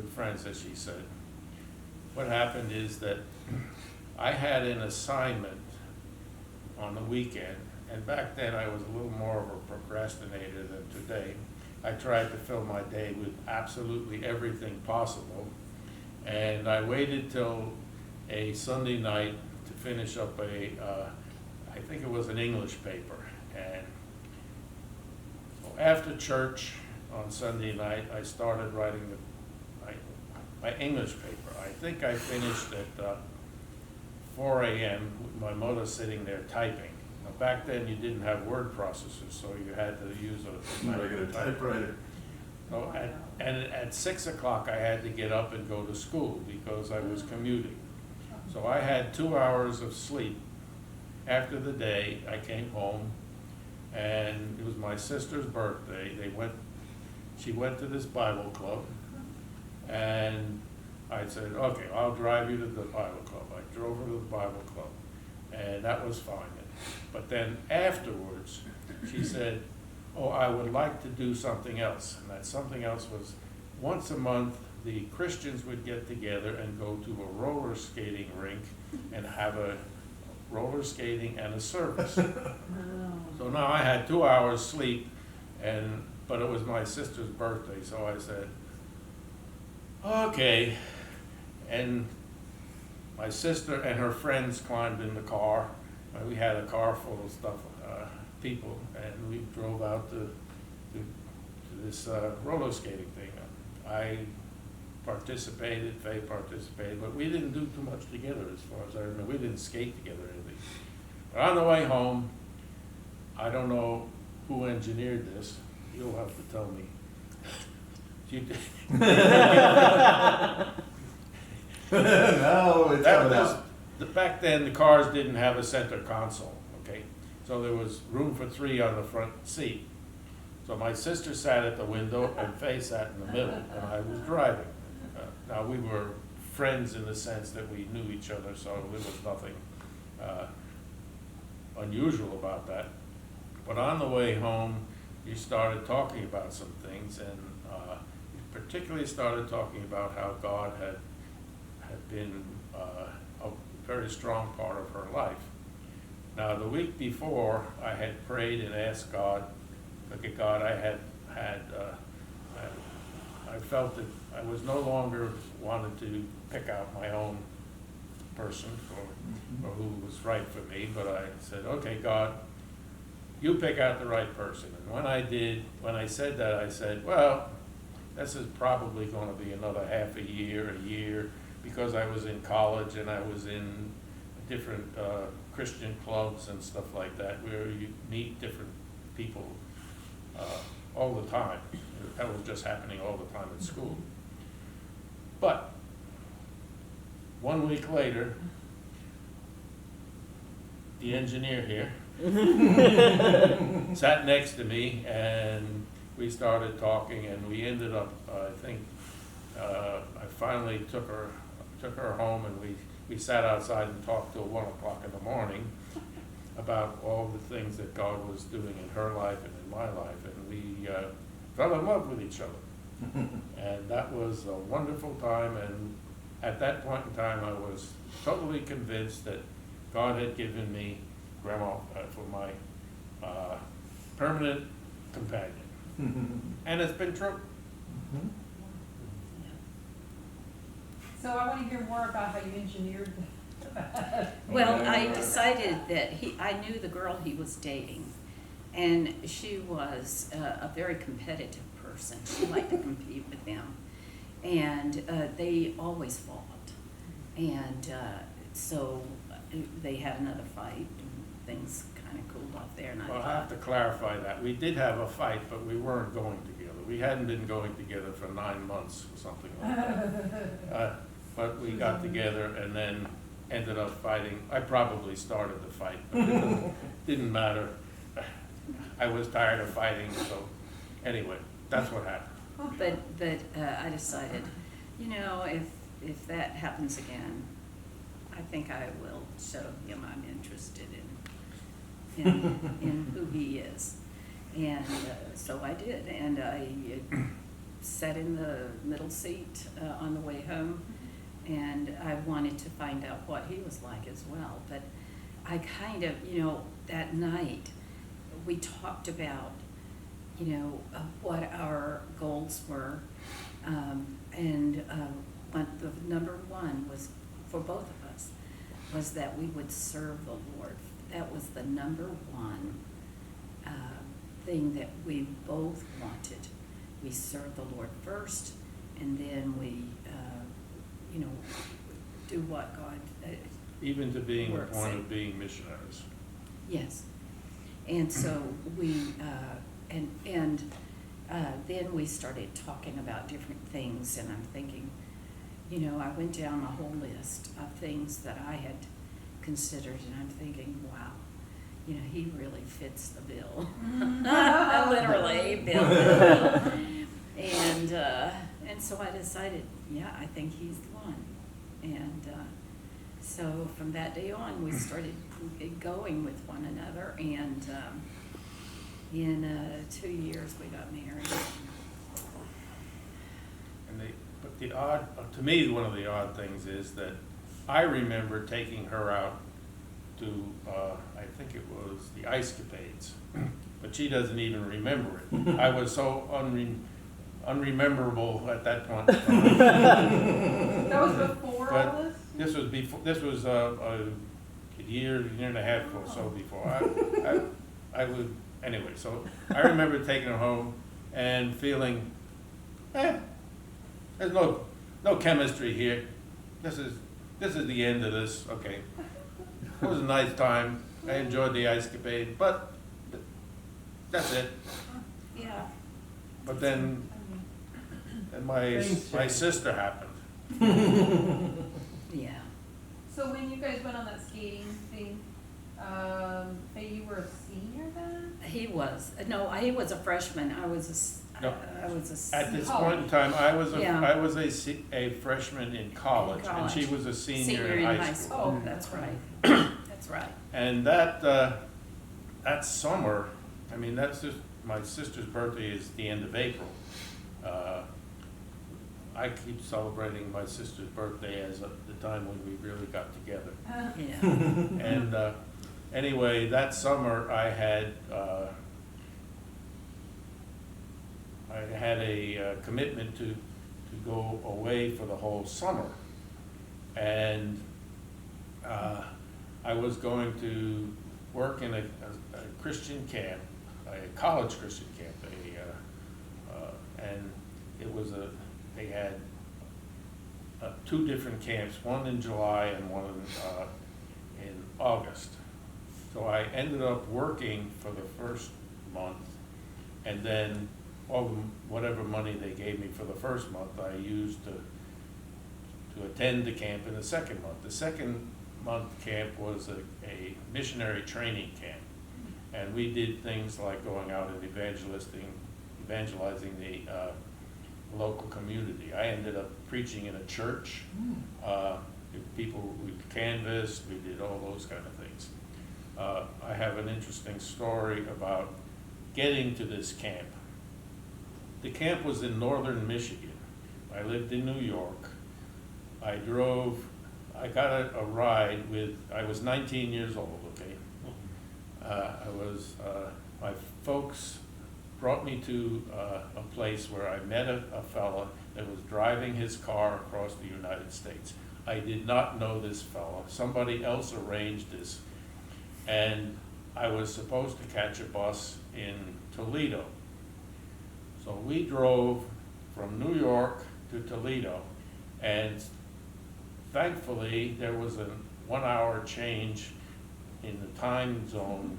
good friends, as she said. What happened is that I had an assignment on the weekend, and back then I was a little more of a procrastinator than today. I tried to fill my day with absolutely everything possible, and I waited till a Sunday night to finish up I think it was an English paper. And after church on Sunday night, I started writing my English paper. I think I finished at 4 a.m. with my mother sitting there typing. Now, back then you didn't have word processors, so you had to use a regular typewriter. So at 6 o'clock I had to get up and go to school because I was commuting. So I had 2 hours of sleep. After the day, I came home, and it was my sister's birthday. She went to this Bible club, and I said, okay, I'll drive you to the Bible club. I drove her to the Bible club, and that was fine. But then afterwards, she said, oh, I would like to do something else. And that something else was once a month, the Christians would get together and go to a roller skating rink and have a roller skating and a service. So now I had 2 hours sleep, but it was my sister's birthday, so I said, okay. And my sister and her friends climbed in the car. We had a car full of stuff, people, and we drove out to this roller skating thing. I participated, Faye participated, but we didn't do too much together as far as I remember. We didn't skate together or anything. But on the way home, I don't know who engineered this. You'll have to tell me. No, it's coming out. Back then, the cars didn't have a center console, okay? So there was room for 3 on the front seat. So my sister sat at the window and Faye sat in the middle, and I was driving. Now, we were friends in the sense that we knew each other, so there was nothing unusual about that. But on the way home, you started talking about some things, and you particularly started talking about how God had been a very strong part of her life. Now, the week before, I had prayed and asked God, look at God, I felt that I was no longer wanted to pick out my own person or who was right for me, but I said, okay, God, you pick out the right person. And when I said that, I said, well, this is probably going to be another half a year, because I was in college and I was in different Christian clubs and stuff like that, where you meet different people all the time. That was just happening all the time at school. But 1 week later, the engineer here sat next to me, and we started talking, and we ended up, I think, I finally took her home, and we sat outside and talked till 1 o'clock in the morning about all the things that God was doing in her life and in my life, and we fell in love with each other. And that was a wonderful time, and at that point in time I was totally convinced that God had given me Grandma for my permanent companion. And it's been true. So I want to hear more about how you engineered that. Well, I decided that I knew the girl he was dating, and she was a very competitive person. She liked to compete with them, and they always fought. And so they had another fight, and things kind of cooled off there. And Well, I have to clarify that. We did have a fight, but we weren't going together. We hadn't been going together for 9 months or something like that. But we got together and then ended up fighting. I probably started the fight, but it didn't matter. I was tired of fighting, so anyway, that's what happened. But I decided, if that happens again, I think I will show him I'm interested in who he is. And so I did, and sat in the middle seat on the way home, and I wanted to find out what he was like as well. But I kind of, that night, we talked about, what our goals were, and what the number one was for both of us, was that we would serve the Lord. That was the number one thing that we both wanted. We serve the Lord first, and then we, do what God. Even to being the Works point it. of being missionaries. Yes. And so we, then we started talking about different things, and I'm thinking, I went down a whole list of things that I had considered, and I'm thinking, wow, he really fits the bill. Literally, Bill. And so I decided, yeah, I think he's the one. And so from that day on, we started going with one another, and in 2 years, we got married. But to me, one of the odd things is that I remember taking her out to, I think it was the Ice Capades, but she doesn't even remember it. I was so unrememberable at that point in time. That was before But all this? This was a year and a half or so before. I would, anyway, so I remember taking her home and feeling, there's no chemistry here. This is the end of this, okay. It was a nice time. I enjoyed the Ice Capade, but that's it. Yeah. But then my sister happened. Yeah. So when you guys went on that skating thing, Faye, you were a senior then? He was. No, he was a freshman. I was No. I was a At this College. point in time, I was Yeah. a freshman in college, and she was a senior in high school. Oh, that's right. That's right. And that summer, I mean, that's just, my sister's birthday is the end of April. I keep celebrating my sister's birthday as the time when we really got together. Yeah. And anyway, that summer I had a commitment to go away for the whole summer, and I was going to work in a Christian camp, a college Christian camp, and it was they had two different camps, one in July and one in August. So I ended up working for the first month, and then whatever money they gave me for the first month, I used to attend the camp in the second month. The second month camp was a missionary training camp, and we did things like going out and evangelizing the local community. I ended up preaching in a church. We canvassed, we did all those kind of things. I have an interesting story about getting to this camp. The camp was in northern Michigan. I lived in New York. I got a ride I was 19 years old, okay? My folks brought me to a place where I met a fella that was driving his car across the United States. I did not know this fella. Somebody else arranged this. And I was supposed to catch a bus in Toledo. So we drove from New York to Toledo, and thankfully there was a 1 hour change in the time zone